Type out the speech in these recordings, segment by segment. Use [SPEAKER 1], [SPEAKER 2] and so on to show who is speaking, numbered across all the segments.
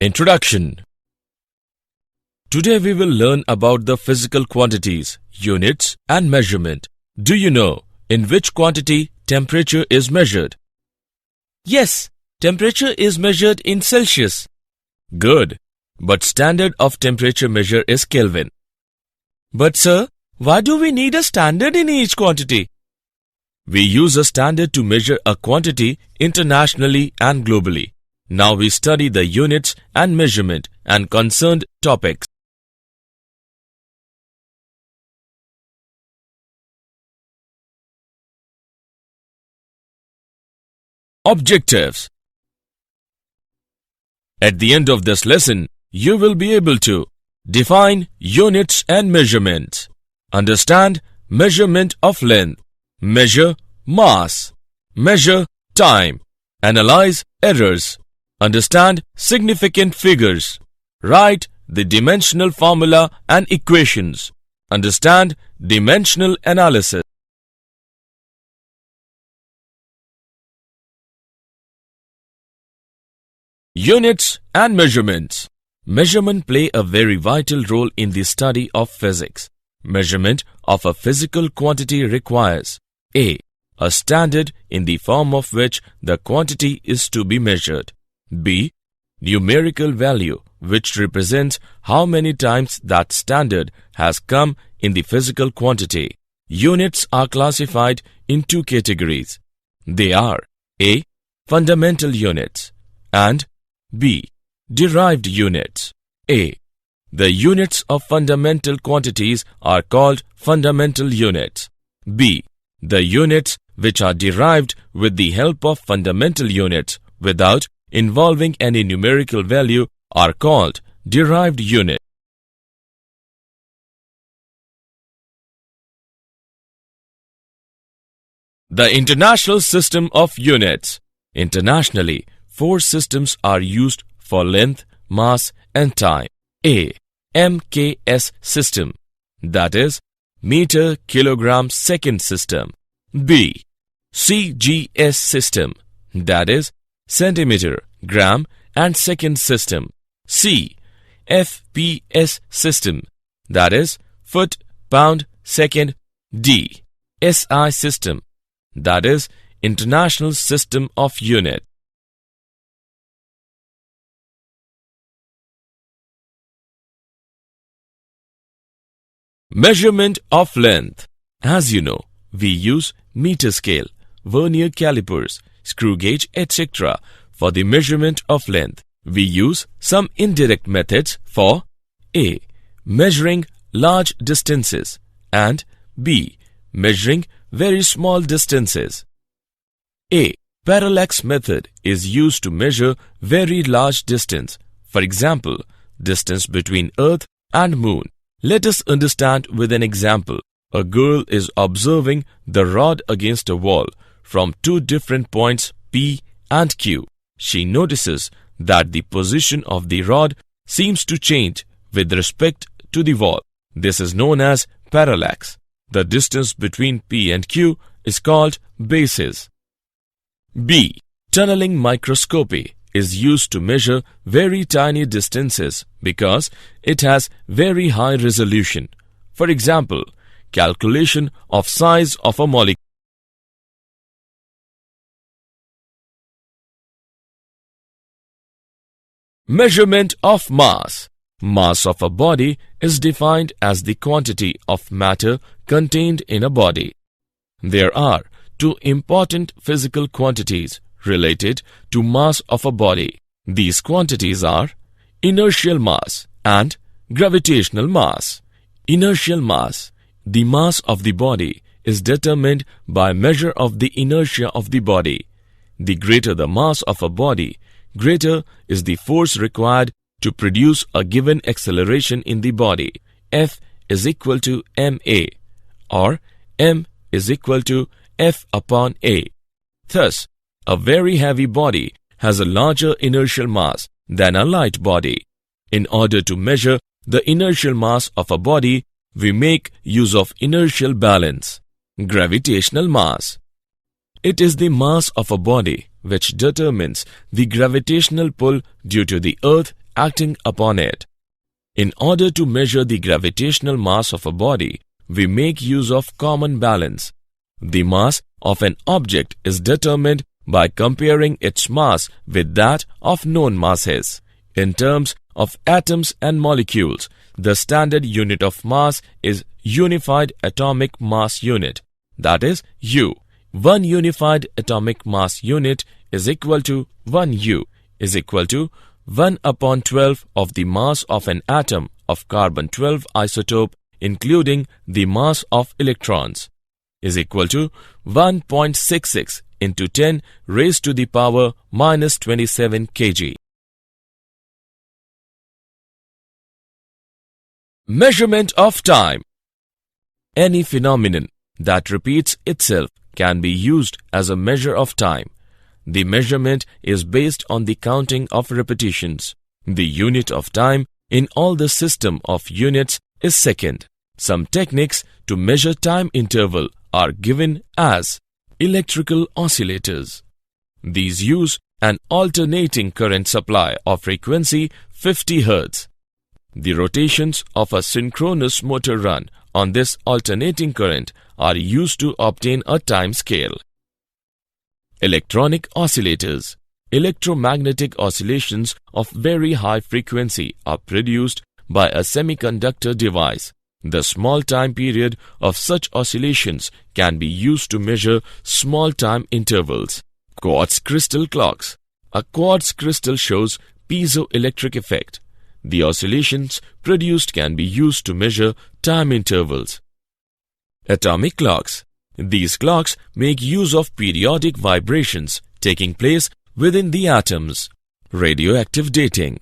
[SPEAKER 1] Introduction. Today we will learn about the physical quantities, units and measurement. Do you know in which quantity temperature is measured? Yes, temperature is measured in Celsius. Good, but standard of temperature measure is Kelvin. But sir, why do we need a standard in each quantity? We use a standard to measure a quantity internationally and globally. Now we study the units and measurement and concerned topics. Objectives. At the end of this lesson, you will be able to define units and measurements, understand measurement of length, measure mass, measure time, analyze errors, understand significant figures, write the dimensional formula and equations, understand dimensional analysis. Units and measurements. Measurement play a very vital role in the study of physics. Measurement of a physical quantity requires A. A standard in the form of which the quantity is to be measured. B. Numerical value which represents how many times that standard has come in the physical quantity. Units are classified in two categories. They are A. Fundamental units and B. Derived units. A. The units of fundamental quantities are called fundamental units. B. The units which are derived with the help of fundamental units without involving any numerical value are called derived units. The International System of Units. Internationally, 4 systems are used for length, mass and time. A. MKS system, that is meter kilogram second system. B. CGS system, that is centimeter gram and second system. C. FPS system, that is foot pound second. D. SI system, that is International System of Units. Measurement of length. As you know, we use meter scale, vernier calipers, screw gauge, etc. for the measurement of length. We use some indirect methods for A. Measuring large distances and B. Measuring very small distances. A. Parallax method is used to measure very large distance. For example, distance between Earth and Moon. Let us understand with an example. A girl is observing the rod against a wall from 2 different points P and Q. She notices that the position of the rod seems to change with respect to the wall. This is known as parallax. The distance between P and Q is called basis. B. Tunneling microscopy is used to measure very tiny distances because it has very high resolution. For example, calculation of size of a molecule. Measurement of mass. Mass of a body is defined as the quantity of matter contained in a body. There are 2 important physical quantities related to mass of a body. These quantities are inertial mass and gravitational mass. Inertial mass. The mass of the body is determined by measure of the inertia of the body. The greater the mass of a body, greater is the force required to produce a given acceleration in the body. F is equal to ma or m is equal to F upon A. Thus, a very heavy body has a larger inertial mass than a light body. In order to measure the inertial mass of a body, we make use of inertial balance. Gravitational mass. It is the mass of a body which determines the gravitational pull due to the earth acting upon it. In order to measure the gravitational mass of a body, we make use of common balance. The mass of an object is determined by comparing its mass with that of known masses. In terms of atoms and molecules, the standard unit of mass is Unified Atomic Mass Unit, that is U. 1 unified atomic mass unit is equal to 1 U is equal to 1 upon 12 of the mass of an atom of carbon-12 isotope including the mass of electrons is equal to 1.66 into 10 raised to the power minus 27 kg. Measurement of time. Any phenomenon that repeats itself can be used as a measure of time. The measurement is based on the counting of repetitions. The unit of time in all the system of units is second. Some techniques to measure time interval are given as electrical oscillators. These use an alternating current supply of frequency 50 Hz. The rotations of a synchronous motor run on this alternating current are used to obtain a time scale. Electronic oscillators. Electromagnetic oscillations of very high frequency are produced by a semiconductor device. The small time period of such oscillations can be used to measure small time intervals. Quartz crystal clocks. A quartz crystal shows piezoelectric effect. The oscillations produced can be used to measure time intervals. Atomic clocks. These clocks make use of periodic vibrations taking place within the atoms. Radioactive dating.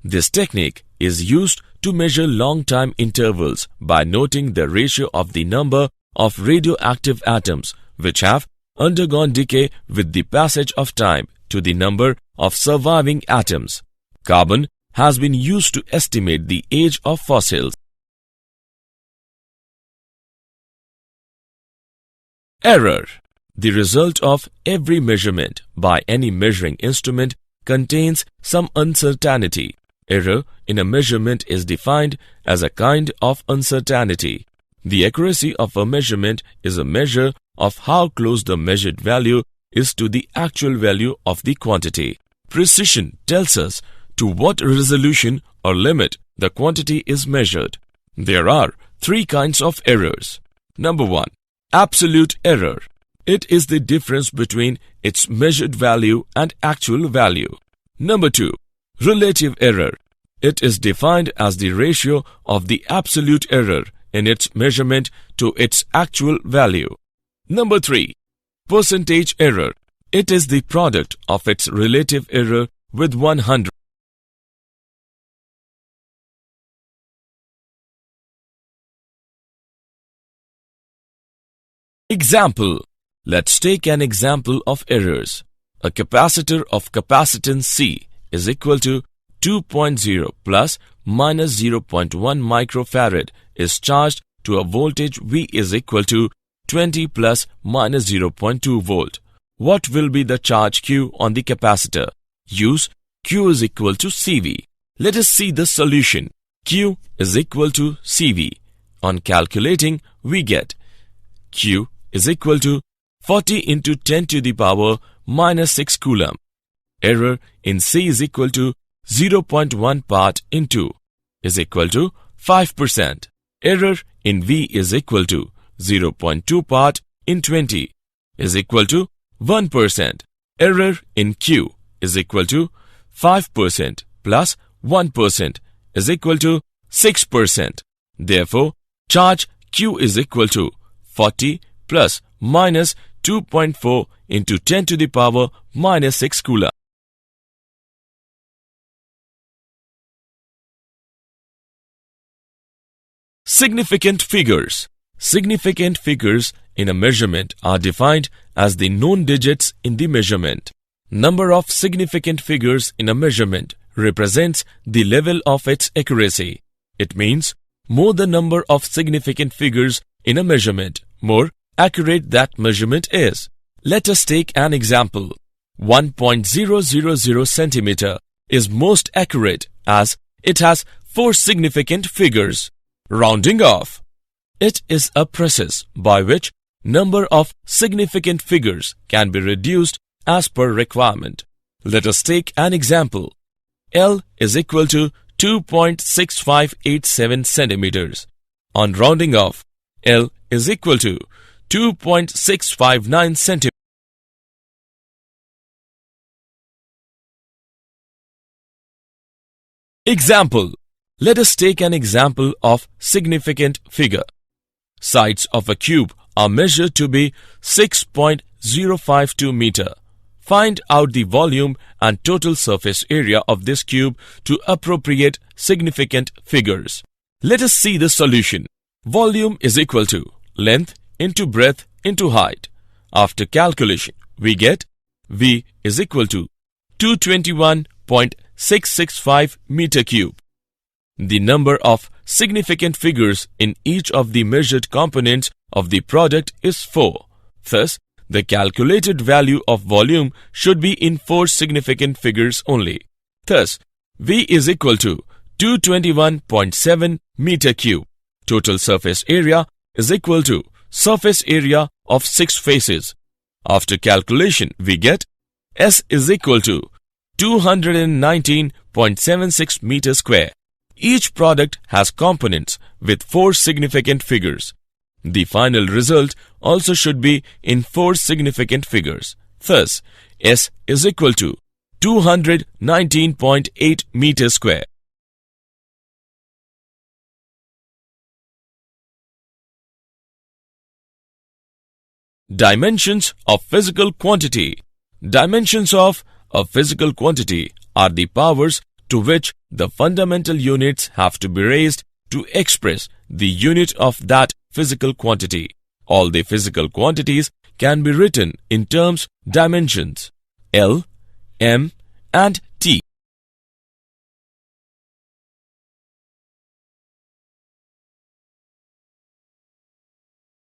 [SPEAKER 1] This technique is used to measure long time intervals by noting the ratio of the number of radioactive atoms which have undergone decay with the passage of time to the number of surviving atoms. Carbon has been used to estimate the age of fossils. Error. The result of every measurement by any measuring instrument contains some uncertainty. Error in a measurement is defined as a kind of uncertainty. The accuracy of a measurement is a measure of how close the measured value is to the actual value of the quantity. Precision tells us to what resolution or limit the quantity is measured. There are three kinds of errors. Number 1. Absolute error. It is the difference between its measured value and actual value. Number 2. Relative error. It is defined as the ratio of the absolute error in its measurement to its actual value. Number 3. Percentage error. It is the product of its relative error with 100. Example. Let's take an example of errors. A capacitor of capacitance C is equal to 2.0 plus minus 0.1 microfarad is charged to a voltage V is equal to 20 plus minus 0.2 volt. What will be the charge Q on the capacitor? Use Q is equal to CV. Let us see the solution. Q is equal to CV. On calculating, we get Q is equal to 40 into 10 to the power minus 6 coulomb. Error in C is equal to 0.1 part in 2 is equal to 5%. Error in V is equal to 0.2 part in 20 is equal to 1%. Error in Q is equal to 5% plus 1% is equal to 6%. Therefore, charge Q is equal to 40 plus minus 2.4 into 10 to the power minus 6 coulomb. Significant figures. Significant figures in a measurement are defined as the known digits in the measurement. Number of significant figures in a measurement represents the level of its accuracy. It means more the number of significant figures in a measurement, more accurate that measurement is. Let us take an example. 1.000 centimeter is most accurate as it has 4 significant figures. Rounding off. It is a process by which number of significant figures can be reduced as per requirement. Let us take an example. L is equal to 2.6587 centimeters. On rounding off, L is equal to 2.659 centimeters. Example. Let us take an example of significant figure. Sides of a cube are measured to be 6.052 meter. Find out the volume and total surface area of this cube to appropriate significant figures. Let us see the solution. Volume is equal to length into breadth into height. After calculation, we get V is equal to 221.665 meter cube. The number of significant figures in each of the measured components of the product is 4. Thus, the calculated value of volume should be in 4 significant figures only. Thus, V is equal to 221.7 meter cube. Total surface area is equal to surface area of 6 faces. After calculation, we get S is equal to 219.76 meter square. Each product has components with 4 significant figures. The final result also should be in 4 significant figures. Thus, S is equal to 219.8 meter square. Dimensions of physical quantity. Dimensions of a physical quantity are the powers to which the fundamental units have to be raised to express the unit of that physical quantity. All the physical quantities can be written in terms dimensions L, M and T.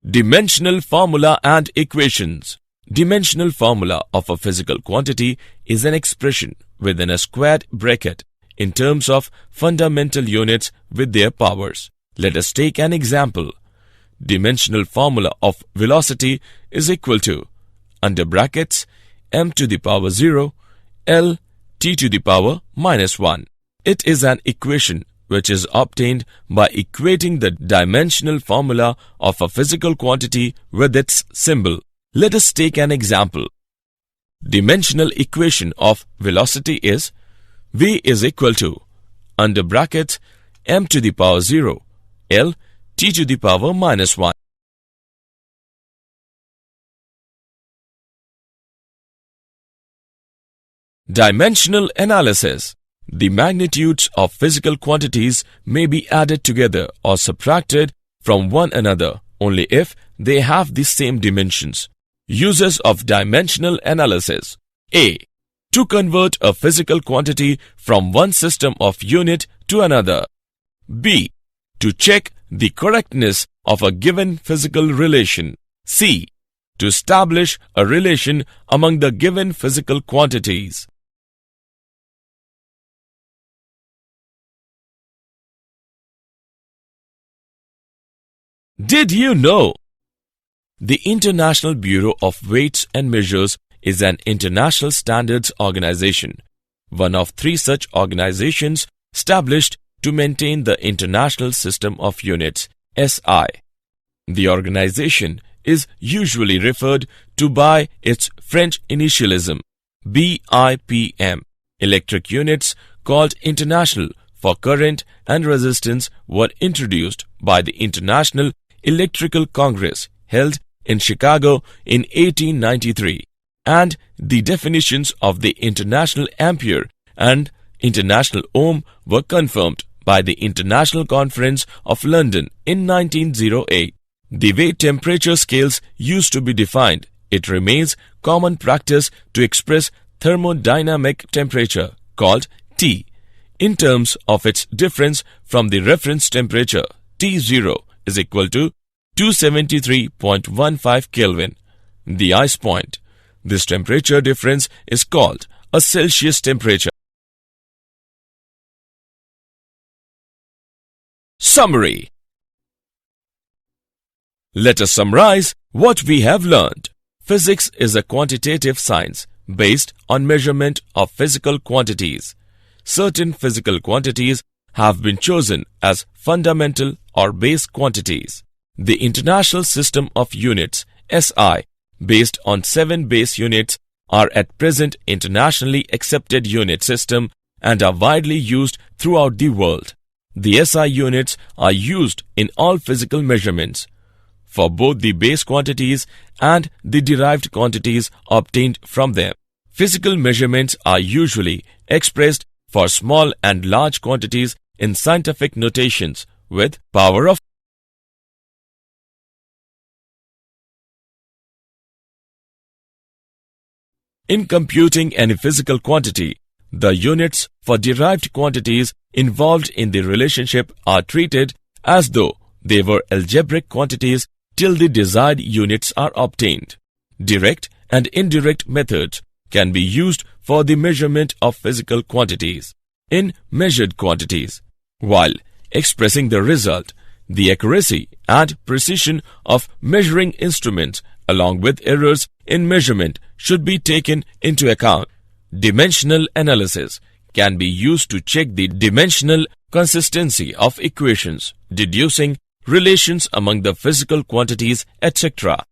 [SPEAKER 1] Dimensional formula and equations. Dimensional formula of a physical quantity is an expression within a squared bracket in terms of fundamental units with their powers. Let us take an example. Dimensional formula of velocity is equal to under brackets m to the power 0 L t to the power minus 1. It is an equation which is obtained by equating the dimensional formula of a physical quantity with its symbol. Let us take an example. Dimensional equation of velocity is V is equal to under brackets m to the power 0 L t to the power minus 1. Dimensional analysis. The magnitudes of physical quantities may be added together or subtracted from one another only if they have the same dimensions. Uses of dimensional analysis. A. To convert a physical quantity from one system of unit to another. B. To check the correctness of a given physical relation. C. To establish a relation among the given physical quantities. Did you know? The International Bureau of Weights and Measures is an international standards organization, one of 3 such organizations established to maintain the International System of Units, SI. The organization is usually referred to by its French initialism, BIPM. Electric units called international for current and resistance were introduced by the International Electrical Congress held in Chicago in 1893, and the definitions of the International Ampere and International Ohm were confirmed by the International Conference of London in 1908. The way temperature scales used to be defined, it remains common practice to express thermodynamic temperature, called T, in terms of its difference from the reference temperature T0 is equal to 273.15 Kelvin. the ice point. This temperature difference is called a Celsius temperature. Summary. Let us summarize what we have learned. Physics is a quantitative science based on measurement of physical quantities. Certain physical quantities have been chosen as fundamental or base quantities. The International System of Units (SI), based on 7 base units, are at present internationally accepted unit system and are widely used throughout the world. The SI units are used in all physical measurements for both the base quantities and the derived quantities obtained from them. Physical measurements are usually expressed for small and large quantities in scientific notations with power of. In computing any physical quantity, the units for derived quantities involved in the relationship are treated as though they were algebraic quantities till the desired units are obtained. Direct and indirect methods can be used for the measurement of physical quantities. In measured quantities, while expressing the result, the accuracy and precision of measuring instruments along with errors in measurement should be taken into account. Dimensional analysis can be used to check the dimensional consistency of equations, deducing relations among the physical quantities, etc.